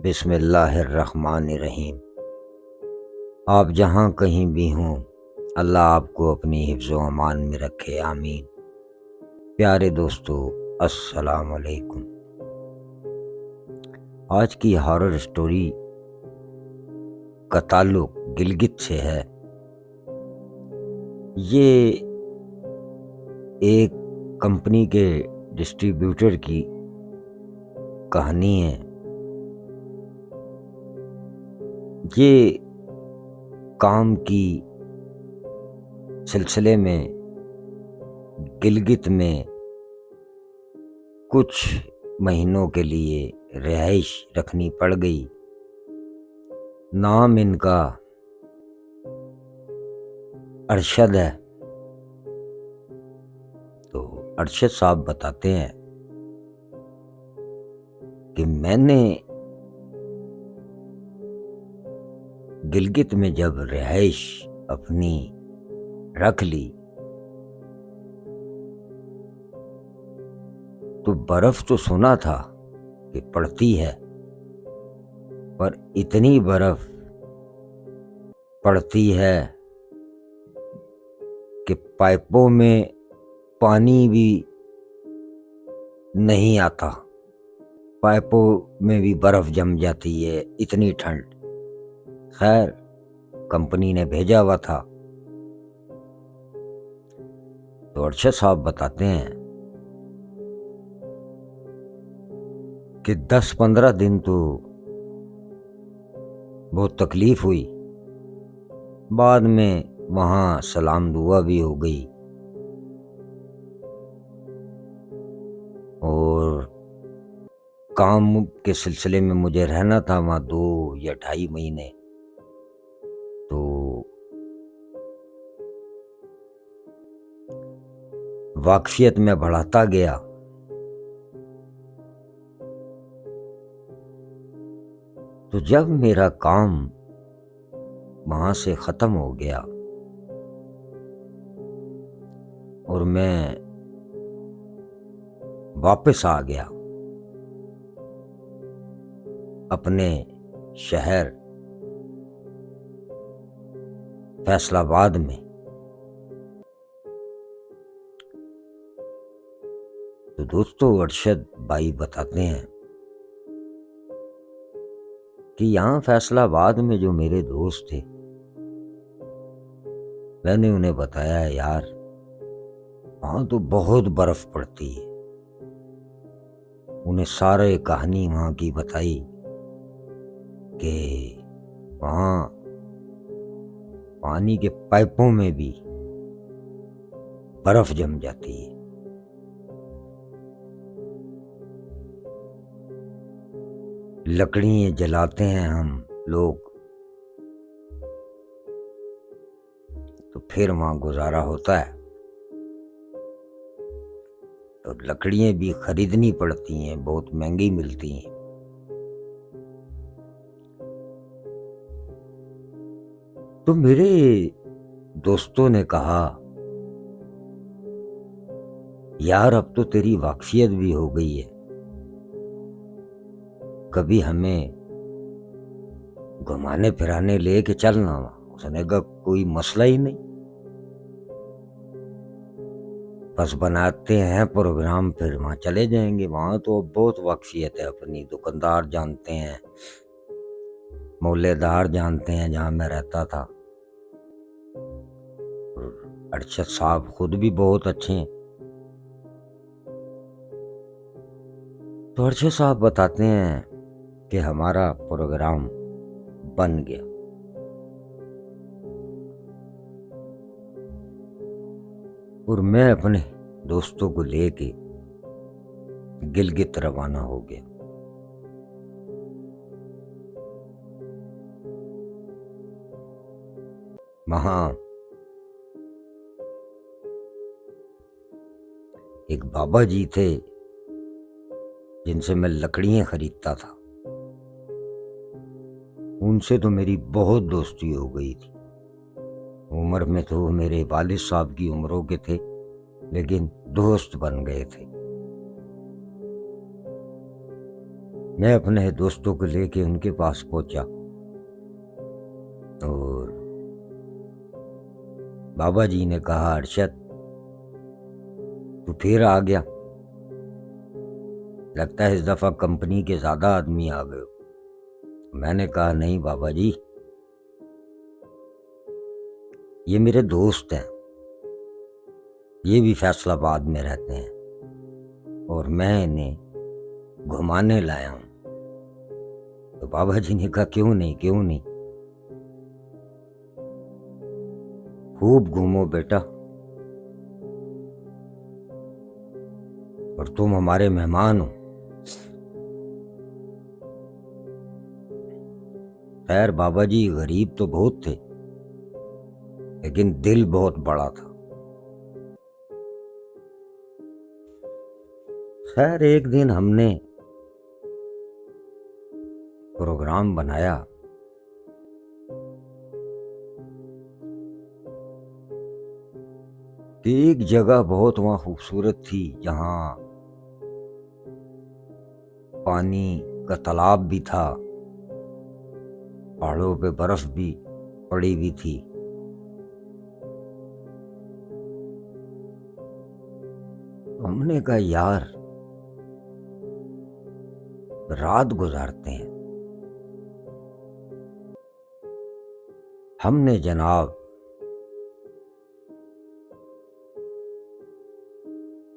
बिस्मिल्लाहिर्रहमानिर्रहीम। आप जहाँ कहीं भी हों, अल्लाह आपको अपनी हिफ्ज़-ओ अमान में रखे, आमीन। प्यारे दोस्तों, अस्सलाम वालेकुम। आज की हॉरर स्टोरी का ताल्लुक गिलगित से है। ये एक कंपनी के डिस्ट्रीब्यूटर की कहानी है। ये काम की सिलसिले में गिलगित में कुछ महीनों के लिए रिहाइश रखनी पड़ गई। नाम इनका अरशद है। तो अरशद साहब बताते हैं कि मैंने गिलगित में जब रिहाइश अपनी रख ली तो बर्फ तो सुना था कि पड़ती है, पर इतनी बर्फ पड़ती है कि पाइपों में पानी भी नहीं आता, पाइपों में भी बर्फ जम जाती है, इतनी ठंड। खैर, कंपनी ने भेजा हुआ था। तो अरशद साहब बताते हैं कि 10-15 दिन तो बहुत तकलीफ हुई। बाद में वहाँ सलाम दुआ भी हो गई और काम के सिलसिले में मुझे रहना था वहाँ 2 या 2.5 महीने। तो वाकफियत में बढ़ाता गया। तो जब मेरा काम वहाँ से ख़त्म हो गया और मैं वापस आ गया अपने शहर फैसलाबाद में, तो दोस्तों अरशद भाई बताते हैं कि यहाँ फैसलाबाद में जो मेरे दोस्त थे, मैंने उन्हें बताया यार वहाँ तो बहुत बर्फ पड़ती है। उन्हें सारे कहानी वहाँ की बताई कि वहाँ पानी के पाइपों में भी बर्फ जम जाती है। लकड़ियाँ जलाते हैं हम लोग, तो फिर वहाँ गुजारा होता है। तो लकड़ियाँ भी खरीदनी पड़ती हैं, बहुत महंगी मिलती हैं। तो मेरे दोस्तों ने कहा यार अब तो तेरी वाकफियत भी हो गई है, कभी हमें घुमाने फिराने लेके चलना। उसने कहा कोई मसला ही नहीं, बस बनाते हैं प्रोग्राम, फिर वहाँ चले जाएंगे। वहाँ तो बहुत वाकफियत है अपनी, दुकानदार जानते हैं, मोहल्लेदार जानते हैं जहाँ मैं रहता था। अरशद साहब खुद भी बहुत अच्छे हैं। तो अरशद साहब बताते हैं कि हमारा प्रोग्राम बन गया। और मैं अपने दोस्तों को लेके गिलगित रवाना हो गया। वहाँ एक बाबा जी थे जिनसे मैं लकड़ियाँ खरीदता था। उनसे तो मेरी बहुत दोस्ती हो गई थी। उम्र में तो मेरे वालिद साहब की उम्रों के थे, लेकिन दोस्त बन गए थे। मैं अपने दोस्तों को लेके उनके पास पहुंचा और बाबा जी ने कहा, अरशद तू फिर आ गया, लगता है इस दफा कंपनी के ज्यादा आदमी आ गए हो। मैंने कहा, नहीं बाबा जी, ये मेरे दोस्त हैं, ये भी फैसलाबाद में रहते हैं और मैं इन्हें घुमाने लाया हूं। तो बाबा जी ने कहा, क्यों नहीं क्यों नहीं, खूब घूमो बेटा, और तुम हमारे मेहमान हो। खैर बाबा जी गरीब तो बहुत थे, लेकिन दिल बहुत बड़ा था। खैर एक दिन हमने प्रोग्राम बनाया कि एक जगह बहुत वहां खूबसूरत थी, जहां पानी का तालाब भी था, पहाड़ों पे बर्फ भी पड़ी हुई थी। तो हमने कहा, यार रात गुजारते हैं। हमने जनाब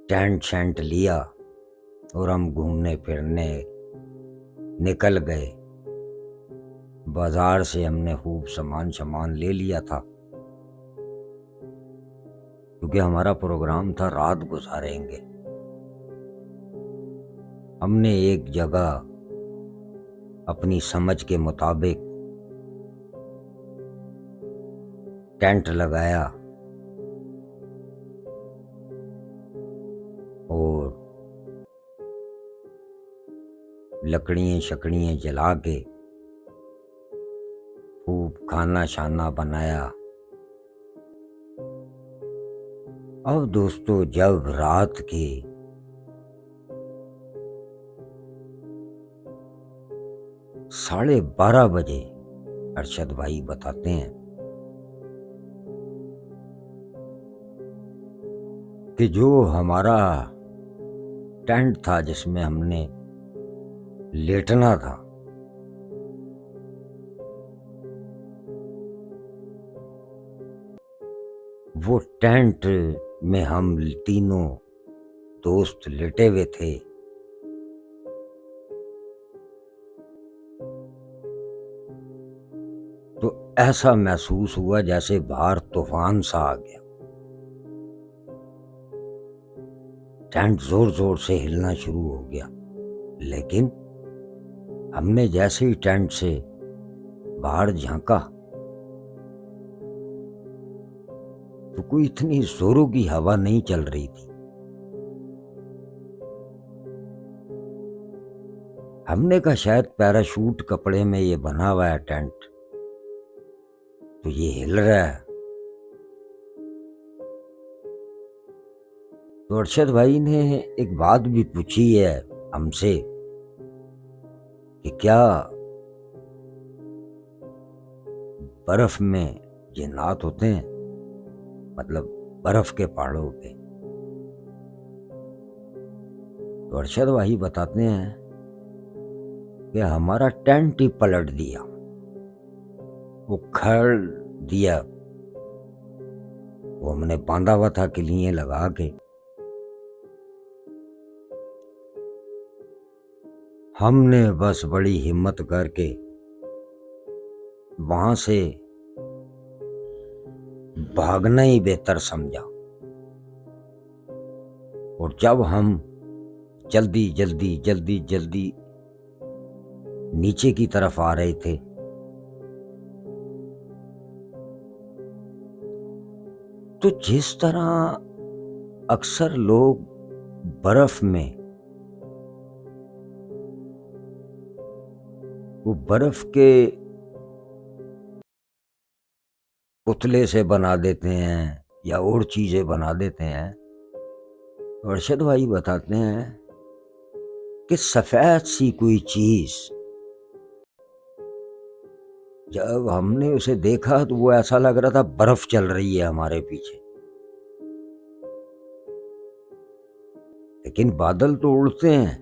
टेंट शेंट लिया और हम घूमने फिरने निकल गए। बाजार से हमने खूब सामान ले लिया था, क्योंकि हमारा प्रोग्राम था रात गुजारेंगे। हमने एक जगह अपनी समझ के मुताबिक टेंट लगाया और लकड़ियाँ शकड़ियाँ जला के खूब खाना शाना बनाया। अब दोस्तों, जब रात के 12:30 बजे अरशद भाई बताते हैं कि जो हमारा टेंट था जिसमें हमने लेटना था, वो टेंट में हम तीनों दोस्त लेटे हुए थे। तो ऐसा महसूस हुआ जैसे बाहर तूफान सा आ गया। टेंट जोर जोर से हिलना शुरू हो गया, लेकिन हमने जैसे ही टेंट से बाहर झांका तो कोई इतनी जोरों की हवा नहीं चल रही थी। हमने कहा शायद पैराशूट कपड़े में ये बना हुआ है टेंट, तो ये हिल रहा है। तो अरशद भाई ने एक बात भी पूछी है हमसे कि क्या बर्फ में जिन्नात होते हैं, मतलब बर्फ के पहाड़ों पे। तो अरशद भाई बताते हैं कि हमारा टेंट ही पलट दिया, वो खड़ दिया, वो हमने बांधा हुआ था किलियां लगा के। हमने बस बड़ी हिम्मत करके वहां से भागना ही बेहतर समझा, और जब हम जल्दी जल्दी जल्दी जल्दी नीचे की तरफ आ रहे थे तो जिस तरह अक्सर लोग बर्फ में वो बर्फ के पुतले से बना देते हैं या और चीजें बना देते हैं, तो अरशद भाई बताते हैं कि सफेद सी कोई चीज, जब हमने उसे देखा तो वो ऐसा लग रहा था बर्फ चल रही है हमारे पीछे। लेकिन बादल तो उड़ते हैं,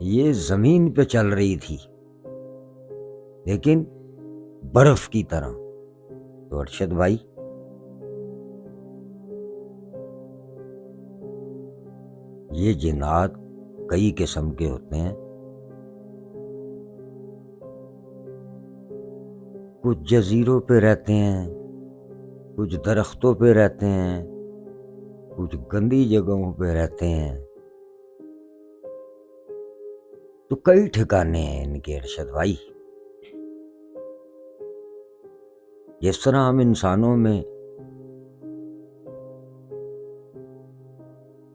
ये जमीन पे चल रही थी लेकिन बर्फ की तरह। तो अरशद भाई, ये जिन्नात कई किस्म के होते हैं। कुछ जजीरों पे रहते हैं, कुछ दरख्तों पे रहते हैं, कुछ गंदी जगहों पे रहते हैं। तो कई ठिकाने हैं इनके अरशद भाई। जिस तरह हम इंसानों में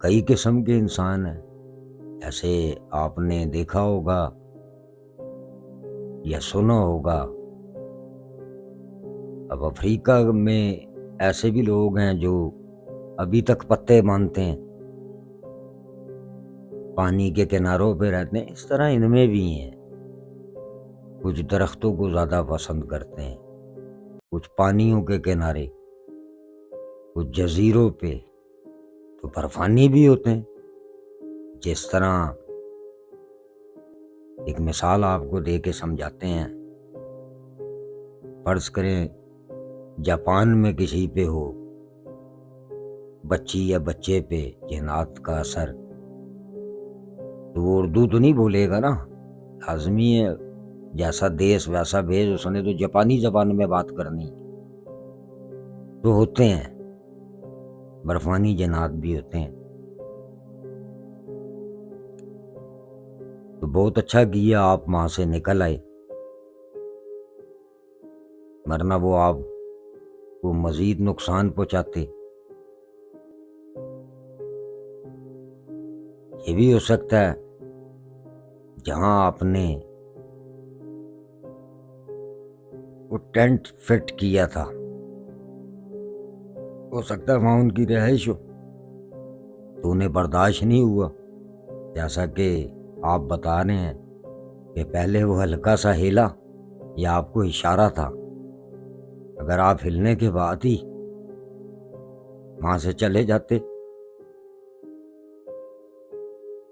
कई किस्म के इंसान हैं, ऐसे आपने देखा होगा या सुना होगा, अब अफ्रीका में ऐसे भी लोग हैं जो अभी तक पत्ते मानते हैं, पानी के किनारों पे रहते हैं। इस तरह इनमें भी हैं। कुछ दरख्तों को ज्यादा पसंद करते हैं, कुछ पानियों के किनारे, कुछ जजीरों पे तो बर्फानी भी होते हैं। जिस तरह एक मिसाल आपको दे के समझाते हैं। फर्ज करें जापान में किसी पे हो, बच्ची या बच्चे पे जिन्नात का असर, तो वो उर्दू तो नहीं बोलेगा ना, लाजमी है जैसा देश वैसा भेष, उसने तो जापानी जबान में बात करनी। तो होते हैं बर्फानी जिन्नात भी होते हैं। तो बहुत अच्छा किया आप वहां से निकल आए, वरना वो आपको मजीद नुकसान पहुंचाते। ये भी हो सकता है जहां आपने वो टेंट फिट किया था, हो सकता है वहां उनकी रिहाइश हो, तो उन्हें बर्दाश्त नहीं हुआ। जैसा कि आप बता रहे हैं कि पहले वो हल्का सा हिला, या आपको इशारा था। अगर आप हिलने के बाद ही वहां से चले जाते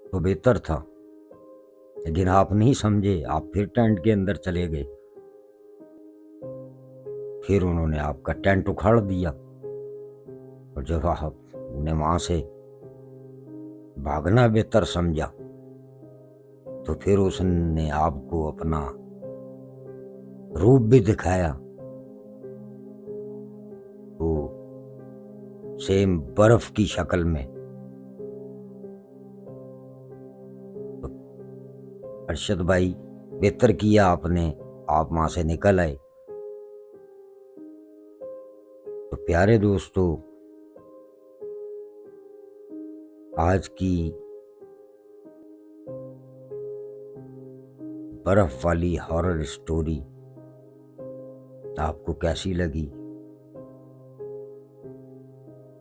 तो बेहतर था, लेकिन आप नहीं समझे, आप फिर टेंट के अंदर चले गए। फिर उन्होंने आपका टेंट उखाड़ दिया, और जब आपने वहां से भागना बेहतर समझा तो फिर उसने आपको अपना रूप भी दिखाया। वो सेम बर्फ की शक्ल में। तो अरशद भाई, बेहतर किया आपने, आप वहां से निकल आए। तो प्यारे दोस्तों, आज की बर्फ वाली हॉरर स्टोरी आपको कैसी लगी?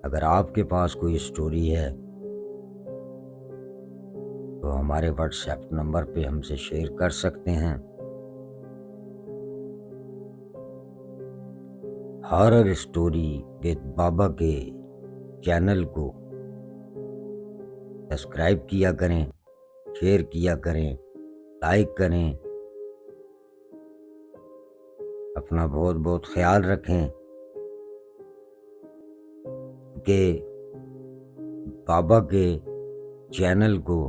अगर आपके पास कोई स्टोरी है तो हमारे व्हाट्सएप नंबर पे हमसे शेयर कर सकते हैं। हॉरर स्टोरी विद बाबा के चैनल को सब्सक्राइब किया करें, शेयर किया करें, लाइक करें। अपना बहुत बहुत ख्याल रखें कि बाबा के चैनल को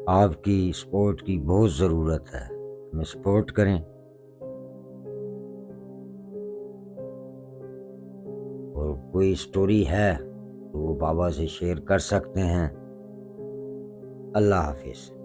आपकी सपोर्ट की बहुत ज़रूरत है। हमें सपोर्ट करें, और कोई स्टोरी है तो वो बाबा से शेयर कर सकते हैं। अल्लाह हाफिज़।